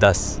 10।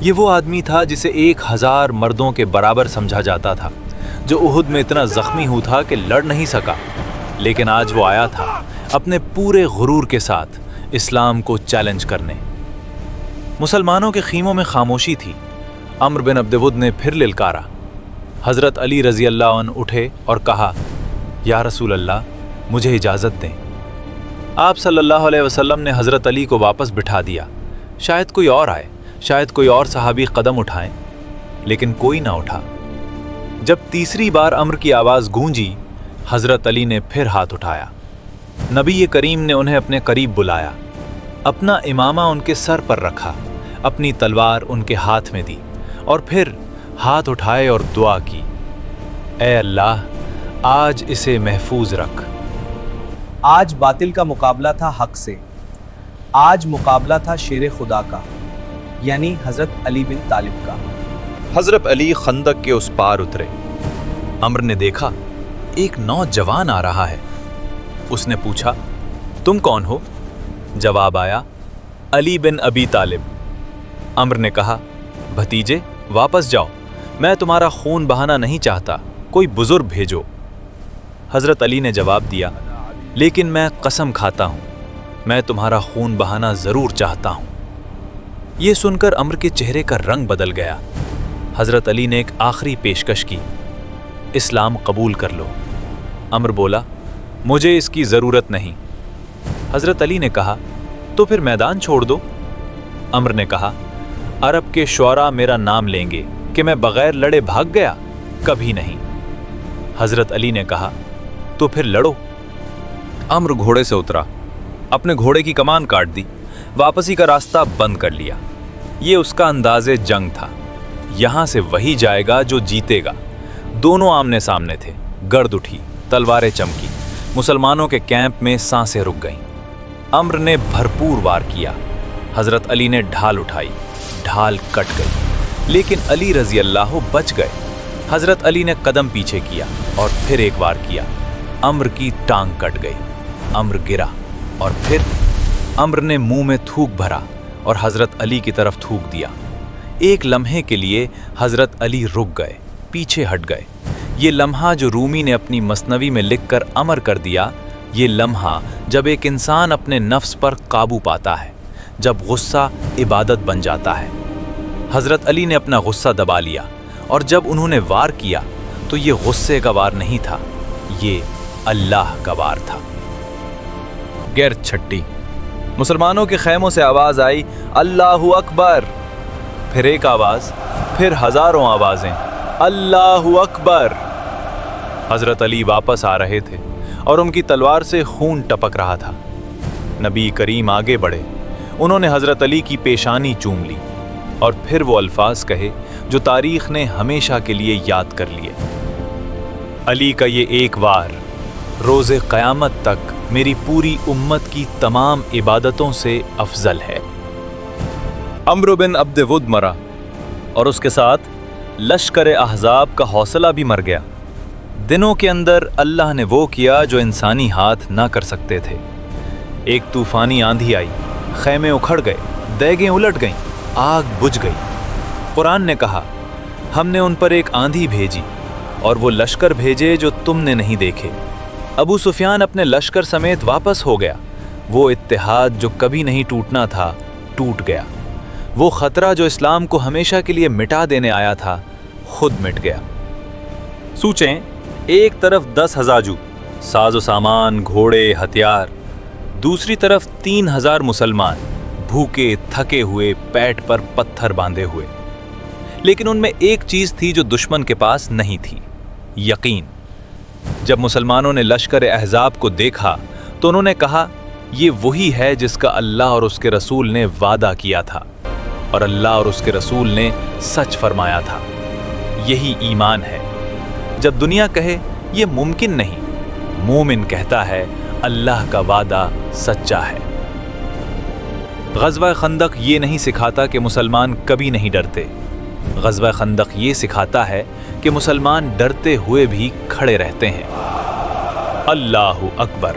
یہ وہ آدمی تھا جسے 1000 مردوں کے برابر سمجھا جاتا تھا، جو احد میں اتنا زخمی ہوا تھا کہ لڑ نہیں سکا، لیکن آج وہ آیا تھا اپنے پورے غرور کے ساتھ اسلام کو چیلنج کرنے۔ مسلمانوں کے خیموں میں خاموشی تھی۔ عمرو بن عبد ود نے پھر للکارا۔ حضرت علی رضی اللہ عنہ اٹھے اور کہا، یا رسول اللہ، مجھے اجازت دیں۔ آپ صلی اللہ علیہ وسلم نے حضرت علی کو واپس بٹھا دیا۔ شاید کوئی اور آئے، شاید کوئی اور صحابی قدم اٹھائیں، لیکن کوئی نہ اٹھا۔ جب تیسری بار عمرو کی آواز گونجی، حضرت علی نے پھر ہاتھ اٹھایا۔ نبی کریم نے انہیں اپنے قریب بلایا، اپنا امامہ ان کے سر پر رکھا، اپنی تلوار ان کے ہاتھ میں دی اور پھر ہاتھ اٹھائے اور دعا کی، اے اللہ آج اسے محفوظ رکھ۔ آج باطل کا مقابلہ تھا حق سے، آج مقابلہ تھا شیر خدا کا، یعنی حضرت علی بن طالب کا۔ حضرت علی خندق کے اس پار اترے۔ عمرو نے دیکھا ایک نوجوان آ رہا ہے۔ اس نے پوچھا، تم کون ہو؟ جواب آیا، علی بن ابی طالب۔ عمرو نے کہا، بھتیجے واپس جاؤ، میں تمہارا خون بہانا نہیں چاہتا، کوئی بزرگ بھیجو۔ حضرت علی نے جواب دیا، لیکن میں قسم کھاتا ہوں میں تمہارا خون بہانا ضرور چاہتا ہوں۔ یہ سن کر عمرو کے چہرے کا رنگ بدل گیا۔ حضرت علی نے ایک آخری پیشکش کی، اسلام قبول کر لو۔ عمرو بولا، مجھے اس کی ضرورت نہیں۔ حضرت علی نے کہا، تو پھر میدان چھوڑ دو۔ عمرو نے کہا، عرب کے شعراء میرا نام لیں گے کہ میں بغیر لڑے بھاگ گیا، کبھی نہیں۔ حضرت علی نے کہا، تو پھر لڑو۔ عمرو گھوڑے سے اترا، اپنے گھوڑے کی کمان کاٹ دی، واپسی کا راستہ بند کر لیا۔ یہ اس کا انداز جنگ تھا، یہاں سے وہی جائے گا جو جیتے گا۔ دونوں آمنے سامنے تھے، گرد اٹھی، تلواریں چمکی، مسلمانوں کے کیمپ میں سانسیں رک گئیں۔ عمرو نے بھرپور وار کیا، حضرت علی نے ڈھال اٹھائی، ڈھال کٹ گئی، لیکن علی رضی اللہ بچ گئے۔ حضرت علی نے قدم پیچھے کیا اور پھر ایک وار کیا، عمرو کی ٹانگ کٹ گئی، عمرو گرا، اور پھر عمرو نے منہ میں تھوک بھرا اور حضرت علی کی طرف تھوک دیا۔ ایک لمحے کے لیے حضرت علی رک گئے، پیچھے ہٹ گئے۔ یہ لمحہ جو رومی نے اپنی مثنوی میں لکھ کر امر کر دیا، یہ لمحہ جب ایک انسان اپنے نفس پر قابو پاتا ہے، جب غصہ عبادت بن جاتا ہے۔ حضرت علی نے اپنا غصہ دبا لیا، اور جب انہوں نے وار کیا تو یہ غصے کا وار نہیں تھا، یہ اللہ کا وار تھا۔ گرد چھٹی، مسلمانوں کے خیموں سے آواز آئی، اللہ اکبر۔ پھر ایک آواز، پھر ہزاروں آوازیں، اللہ اکبر۔ حضرت علی واپس آ رہے تھے اور ان کی تلوار سے خون ٹپک رہا تھا۔ نبی کریم آگے بڑھے، انہوں نے حضرت علی کی پیشانی چوم لی اور پھر وہ الفاظ کہے جو تاریخ نے ہمیشہ کے لیے یاد کر لیے، علی کا یہ ایک وار روز قیامت تک میری پوری امت کی تمام عبادتوں سے افضل ہے۔ عمرو بن عبد ود مرا، اور اس کے ساتھ لشکر احزاب کا حوصلہ بھی مر گیا۔ دنوں کے اندر اللہ نے وہ کیا جو انسانی ہاتھ نہ کر سکتے تھے۔ ایک طوفانی آندھی آئی، خیمے اکھڑ گئے، دیگیں الٹ گئیں، آگ بجھ گئی۔ قرآن نے کہا، ہم نے ان پر ایک آندھی بھیجی اور وہ لشکر بھیجے جو تم نے نہیں دیکھے۔ ابو سفیان اپنے لشکر سمیت واپس ہو گیا۔ وہ اتحاد جو کبھی نہیں ٹوٹنا تھا، ٹوٹ گیا۔ وہ خطرہ جو اسلام کو ہمیشہ کے لیے مٹا دینے آیا تھا، خود مٹ گیا۔ سوچیں، ایک طرف 10 ہزاجو، ساز و سامان، گھوڑے، ہتھیار، دوسری طرف 3000 مسلمان، بھوکے تھکے ہوئے، پیٹ پر پتھر باندھے ہوئے۔ لیکن ان میں ایک چیز تھی جو دشمن کے پاس نہیں تھی، یقین۔ جب مسلمانوں نے لشکر احزاب کو دیکھا تو انہوں نے کہا، یہ وہی ہے جس کا اللہ اور اس کے رسول نے وعدہ کیا تھا، اور اللہ اور اس کے رسول نے سچ فرمایا تھا۔ یہی ایمان ہے۔ جب دنیا کہے یہ ممکن نہیں، مومن کہتا ہے اللہ کا وعدہ سچا ہے۔ غزوہ خندق یہ نہیں سکھاتا کہ مسلمان کبھی نہیں ڈرتے، غزوہ خندق یہ سکھاتا ہے کہ مسلمان ڈرتے ہوئے بھی کھڑے رہتے ہیں۔ اللہ اکبر۔